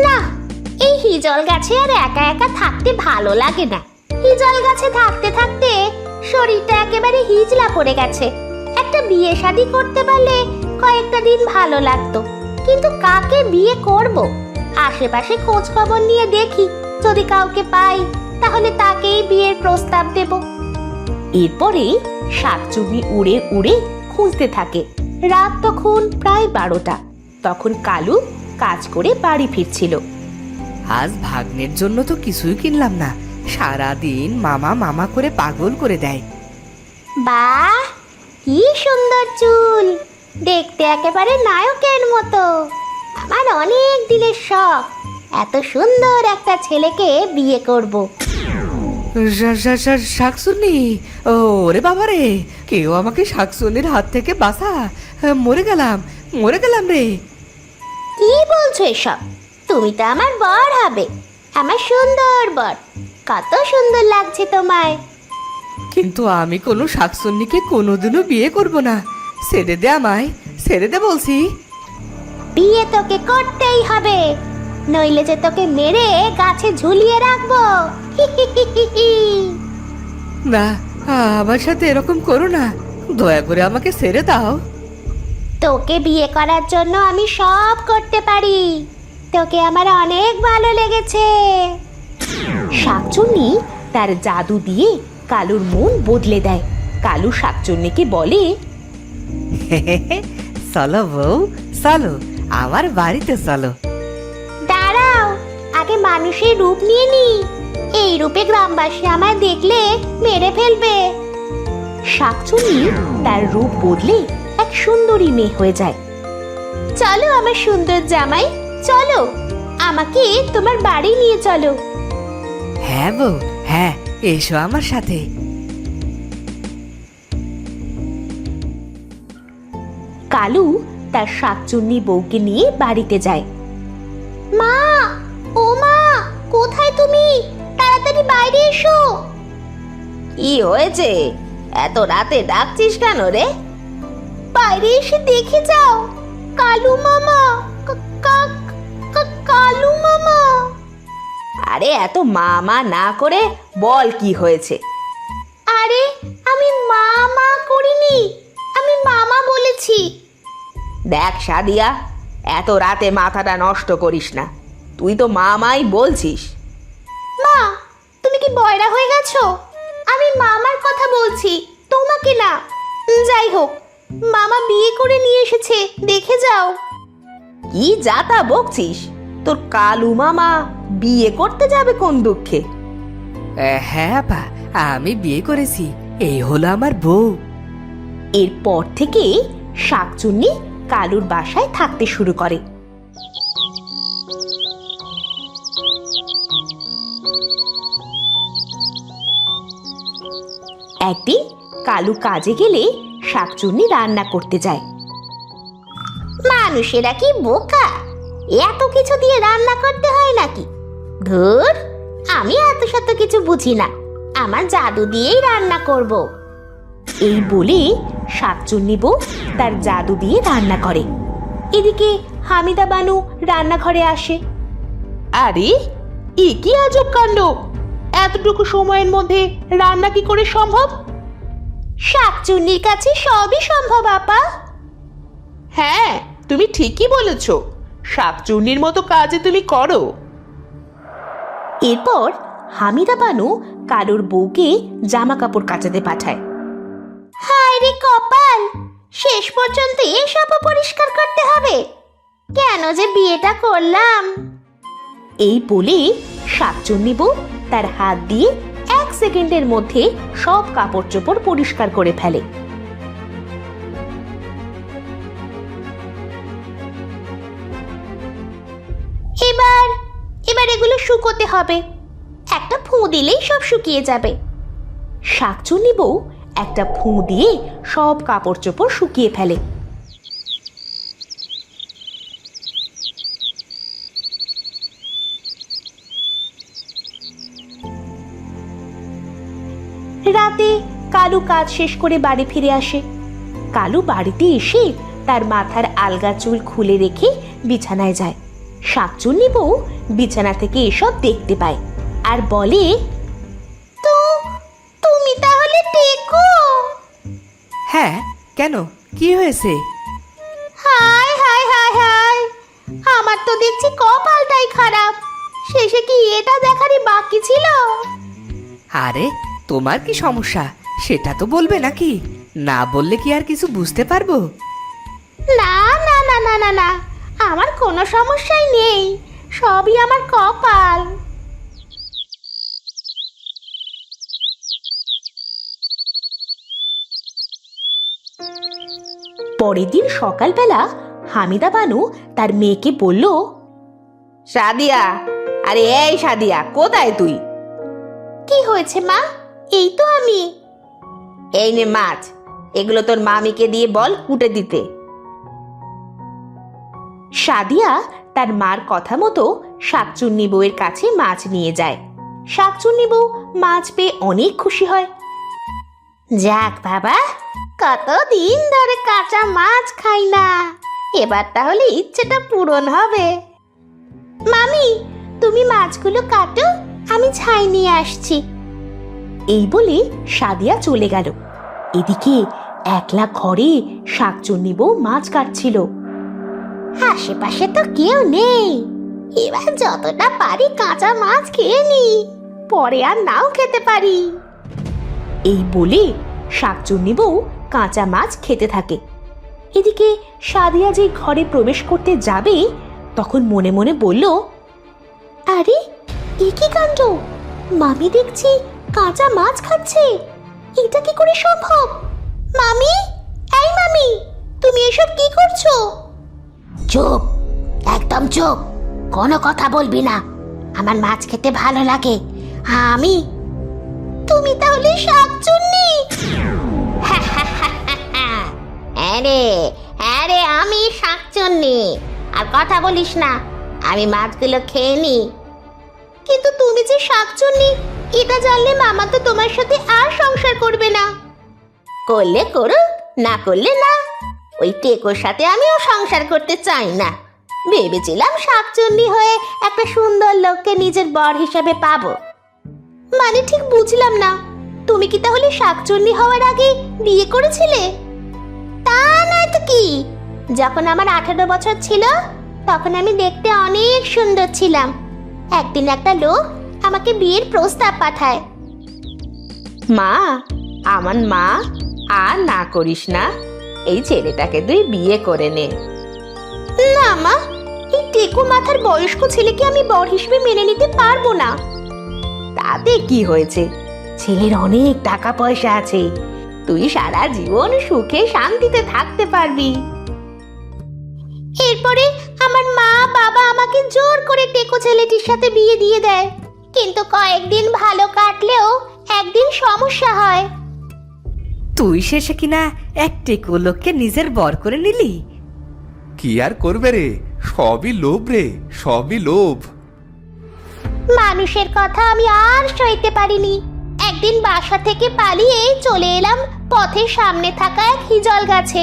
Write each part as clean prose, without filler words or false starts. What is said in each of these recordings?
না, এই হিজল গাছে আর একা একা থাকতে ভালো লাগে না। হিজল গাছে থাকতে থাকতে শরীরটা একেবারে হিজলা পড়ে গেছে। একটা বিয়ে শাদী করতে পারলে কয়েকটা দিন ভালো লাগতো, কিন্তু কাকে বিয়ে করব? আশেপাশে খোঁজ খবর নিয়ে দেখি, যদি কাউকে পাই তাহলে তাকেই বিয়ের প্রস্তাব দেব। এরপরে শাকচুন্নি উড়ে উড়ে খুঁজতে থাকে। রাত তখন প্রায় 12টা। তখন কালু কাজ করে বাড়ি ফিরছিল। আজ ভাগ্নের জন্য তো কিছুই কিনলাম না, সারাদিন মামা মামা করে পাগল করে দেয়। বাহ, কি সুন্দর চুল, দেখতে একেবারে নায়কের মতো। আমার অনেক দিনের শখ, এত সুন্দর একটা ছেলেকে বিয়ে করব। শাকচুন্নি, ওরে বাবা রে, কেউ আমাকে শাকচুন্নির হাত থেকে বাঁচা, মরে গেলাম রে। কি বলছো এসব? তুমি তো আমার বর হবে, আমার সুন্দর বর। কত সুন্দর লাগছে তোমায়। কিন্তু আমি কোনো শাকচুন্নিকে কোনোদিনও বিয়ে করব না। ছেড়ে দে আমায়, ছেড়ে দে বলছি। বিয়ে তোকে করতেই হবে, নইলে যে তোকে মেরে গাছে ঝুলিয়ে রাখবো। না, আমার সাথে এরকম করো না, দয়া করে আমাকে ছেড়ে দাও। তোকে বিয়ে করার জন্য আমি সব করতে পারি। তোকে আমার অনেক ভালো লেগেছে। শাকচুন্নি তার জাদু দিয়ে কালুর মন বদলে দেয়। কালু শাকচুন্নিকে বলে, চলো বউ, চলো আমার বাড়িতে চলো। দাঁড়াও, আগে মানুষের রূপ নিয়ে নি। এই রূপে গ্রামবাসী আমায় দেখলে মেরে ফেলবে। শাকচুন্নি তার রূপ বদলে এক সুন্দরী মেয়ে হয়ে যায়। চলো আমার সুন্দর জামাই, চলো আমাকে তোমার বাড়ি নিয়ে চলো। হ্যাঁ বউ, হ্যাঁ, এসো আমার সাথে। কালু তার শাকচুন্নি বউকে নিয়ে বাড়িতে যায়। মা, ও মা, কোথায় তুমি? তাড়াতাড়ি বাইরে এসো। কি হয়েছে? এত রাতে ডাকছিস কেন রে? বাইরে এসে দেখে যাও, কালু মামা, কালু মামা। আরে এত মামা না করে বল কি হয়েছে? আরে আমি মামা করিনি, আমি মামা বলেছি। দেখ সাদিয়া, এত রাতে মাথাটা নষ্ট করিস না, তুই তো মামাই বলছিস। মা, তুমি কি বয়রা হয়ে গেছো? আমি মামার কথা বলছি, তোমাকে না। যাই হোক, মামা বিয়ে করে নিয়ে এসেছে, দেখে যাও। কি যাতা বকছিস? তোর কালু মামা বিয়ে করতে যাবে কোন দুঃখে? হ্যাঁ আপা, আমি বিয়ে করেছি, এই হলো আমার বউ। এরপর থেকে শাকচুন্নি কালুর বাসায় থাকতে শুরু করে। একদিন কালু কাজে গেলে শাকচুন্নি রান্না করতে যায়। মানুষেরা কি বোকা, এত কিছু দিয়ে রান্না করতে হয় নাকি? ধুর, আমি এত শত কিছু বুঝি না, আমার জাদু দিয়েই রান্না করব। এই বলে শাকচুন্নি বউ তার জাদু দিয়ে রান্না করে। এদিকে হামিদা বানু রান্নাঘরে আসে। আরে, এ কি আজব কাণ্ড! এতটুকু সময়ের মধ্যে রান্না কি করে সম্ভব? শাকচুন্নির কাছে সবই সম্ভব আপা। হ্যাঁ, তুমি ঠিকই বলেছ, শাকচুন্নির মতো কাজে তুমি করো। এরপর হামিদা বানু কালুর বউকে জামা কাপড় কাচাতে পাঠায়। হায় রে কপাল, শেষ পর্যন্ত এসব পরিষ্কার করতে হবে। কেন যে বিয়েটা করলাম? এই বলে শাকচুন্নি বউ তার হাত দিয়ে 1 সেকেন্ডের মধ্যে সব কাপড় চোপড় পরিষ্কার করে ফেলে। এবার এগুলো শুকোতে হবে, একটা ফুঁ দিলেই সব শুকিয়ে যাবে। শাকচুন্নি বউ একটা ফুঁ দিয়ে সব কাপড় চোপড় শুকিয়ে ফেলে। রাতে কালু কাজ শেষ করে বাড়ি ফিরে আসে। কালু বাড়িতে এসে তার মাথার আলগা চুল খুলে রেখে বিছানায় যায়। শাকচুন্নি বউ বিছানা থেকে এসব দেখতে পায় আর বলে, তো তুমি তাহলে টেকো? হ্যাঁ, কেন, কি হয়েছে? হায় হায় হায় হায়, আমার তো দেখছি কপালটাই খারাপ। শেষে কি এটা দেখারই বাকি ছিল? আরে তোমার কি সমস্যা সেটা তো বলবে নাকি? না বললে কি আর কিছু বুঝতে পারবো? না না না না না না, আমার কোনো সমস্যাই নেই, সবই আমার কপাল। পরের দিন সকালবেলা হামিদা বানু তার মেয়েকে বলল, সাদিয়া, আরে এই সাদিয়া, কোথায় তুই? কি হয়েছে মা? এই তো আমি। এই নে মাছ, এগুলো তোর মামিকে দিয়ে বল কুটে দিতে। সাদিয়া তার মার কথা মতো শাকচুন্নি বউয়ের কাছে মাছ নিয়ে যায়। শাকচুন্নি বউ মাছ পেয়ে অনেক খুশি হয়। যাক বাবা, কতদিন ধরে কাঁচা মাছ খাই না, এবার তাহলে ইচ্ছেটা পূরণ হবে। মামি, তুমি মাছগুলো কাটো, আমি ছাই নিয়ে আসছি। এই বলে সাদিয়া চলে গেল। এদিকে একলা ঘরে শাকচুন্নি বউ মাছ কাটছিল। আশেপাশে তো কেউ নেই, এবার যতটা পারি কাঁচা মাছ খেয়ে নি, পরে আর নাও খেতে পারি। এই বলে শাকচুন্নি বউ কাঁচা মাছ খেতে থাকে। এদিকে সাদিয়া যে ঘরে প্রবেশ করতে যাবে, তখন মনে মনে বলল, আরে এ কি কাণ্ড, মামি দেখছি কাঁচা মাছ খাচ্ছে, এটা কি করে সম্ভব? মামি, এই মামি, তুমি এসব কি করছো? চুপ, একদম চুপ, কোনো কথা বলবি না। আমার মাছ খেতে ভালো লাগে। আমি, তুমি তাহলে শাকচুন্নি? আরে আরে, আমি শাকচুন্নি, আর কথা বলিস না, আমি মাছগুলো খেয়ে নি। কিন্তু তুমি যে শাকচুন্নি, এটা জানলে মামা তো তোমার সাথে আর সংসার করবে না। করলে করুক, না করলে না, ওই টেকোর সাথে আমিও সংসার করতে চাই না। ভেবেছিলাম শাকচুন্নি হয়ে একটা সুন্দর লোককে নিজের বর হিসাবে পাবো। মানে ঠিক বুঝলাম না, তুমি কি তাহলে শাকচুন্নি হওয়ার আগে বিয়ে করেছিলে? তা নয় তো কি, যখন আমার 18 বছর ছিল তখন আমি দেখতে অনেক সুন্দর ছিলাম। একদিন একটা লোক আমাকে বিয়ের প্রস্তাব পাঠায়। মা, আমার মা, আর না করিস না, এই ছেলেটাকে তুই বিয়ে করে নে। না মা, এই টেকো মাথার বয়স্ক ছেলেকে আমি বর হিসেবে মেনে নিতে পারবো না। তাতে কি হয়েছে, ছেলের অনেক টাকা পয়সা আছে, তুই সারা জীবন সুখে শান্তিতে থাকতে পারবি। এরপরে আমার মা বাবা আমাকে জোর করে টেকো ছেলেটির সাথে বিয়ে দিয়ে দেয়, কিন্তু কয়েকদিন ভালো কাটলেও একদিন সমস্যা হয়। তুই শেষে কিনা এক টেকো লোককে নিজের বর করে নিলি? কি আর করবে রে, সবই লোভ রে, সবই লোভ। মানুষের কথা আমি আর সইতে পারিনি। একদিন বাসা থেকে পালিয়ে চলে এলাম পথের সামনে থাকা এক হিজল গাছে।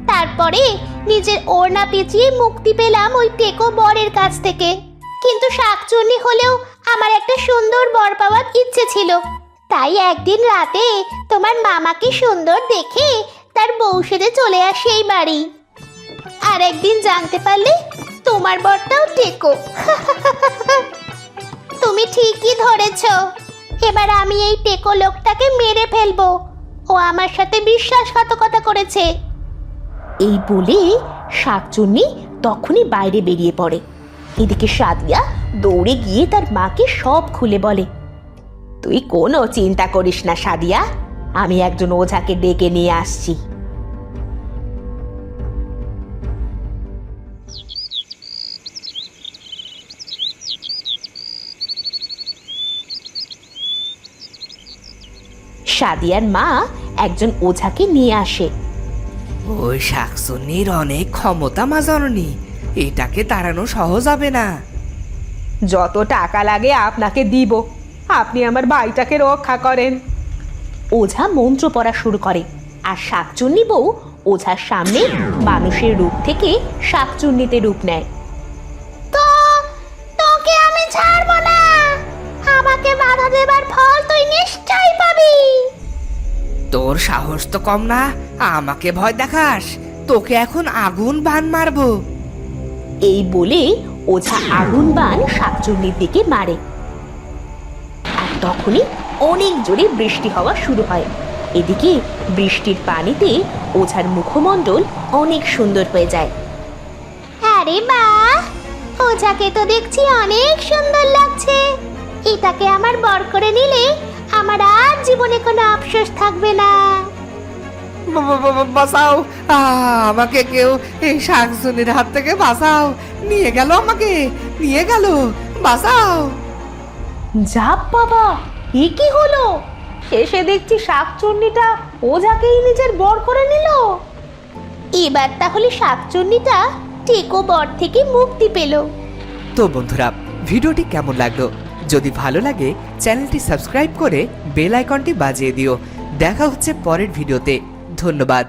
তারপরে নিজের ওড়না পেঁচিয়ে মুক্তি পেলাম ওই টেকো বরের কাছ থেকে। কিন্তু শাকচুন্নি হলেও আমার একটা সুন্দর বর পাওয়ার ইচ্ছে ছিল, তাই একদিন রাতে তোমার মামাকে সুন্দর দেখে তার বউ সেজে চলে আসে এই বাড়ি। আর একদিন জানতে পারলে তোমার বরটাও টেকো। তুমি ঠিকই ধরেছ, এবার আমি এই টেকো লোকটাকে মেরে ফেলবো, ও আমার সাথে বিশ্বাসঘাতকতা করেছে। এই বলে শাকচুন্নি তখনই বাইরে বেরিয়ে পড়ে। এদিকে সাদিয়া দৌড়ে গিয়ে তার মাকে সব খুলে বলে। তুই কোনো চিন্তা করিস না সাদিয়া, আমি একজন ওঝাকে ডেকে নিয়ে আসছি। সাদিয়ার মা একজন ওঝাকে নিয়ে আসে। ওই শাকচুন্নির অনেক ক্ষমতা মা জননী, এটাকে তাড়ানো সহজ হবে না। যত টাকা লাগে আপনাকে দিব, আপনি আমার ভাইটাকে রক্ষা করেন। ওঝা মন্ত্র পড়া শুরু করে, আর শাকচুন্নি বউ ওঝার সামনে মানুষের রূপ থেকে শাকচুন্নিতে রূপ নেয়। পারি। তোর সাহস তো কম না, আমাকে ভয় দেখাস। তোকে এখন আগুন বান মারবো। এই বলে ওঝা আগুন বান শাকচুন্নির দিকে মারে। আর তখনই অনেক জোরে বৃষ্টি হওয়া শুরু হয়। এদিকে বৃষ্টির পানিতে ওঝার মুখমণ্ডল অনেক সুন্দর হয়ে যায়। আরে বাহ, ওঝাকে তো দেখছি অনেক সুন্দর লাগছে। এটাকে আমার বর করে নিলে আমার আর জীবনে কোনো আফসোস থাকবে না। বাঁচাও, আমাকে কেউ এই শাকচুন্নির হাত থেকে বাঁচাও। নিয়ে গেল আমাকে, নিয়ে গেল, বাঁচাও। যাপ বাবা, এ কি হলো? শেষে দেখছি শাকচুন্নিটা ওঝাকেই নিজের বর করে নিল। এবার তাহলে শাকচুন্নিটা টেকো বর থেকে মুক্তি পেল। তো বন্ধুরা, ভিডিওটি কেমন লাগলো? যদি ভালো লাগে চ্যানেলটি সাবস্ক্রাইব করে বেল আইকনটি বাজিয়ে দিও। দেখা হচ্ছে পরের ভিডিওতে। ধন্যবাদ।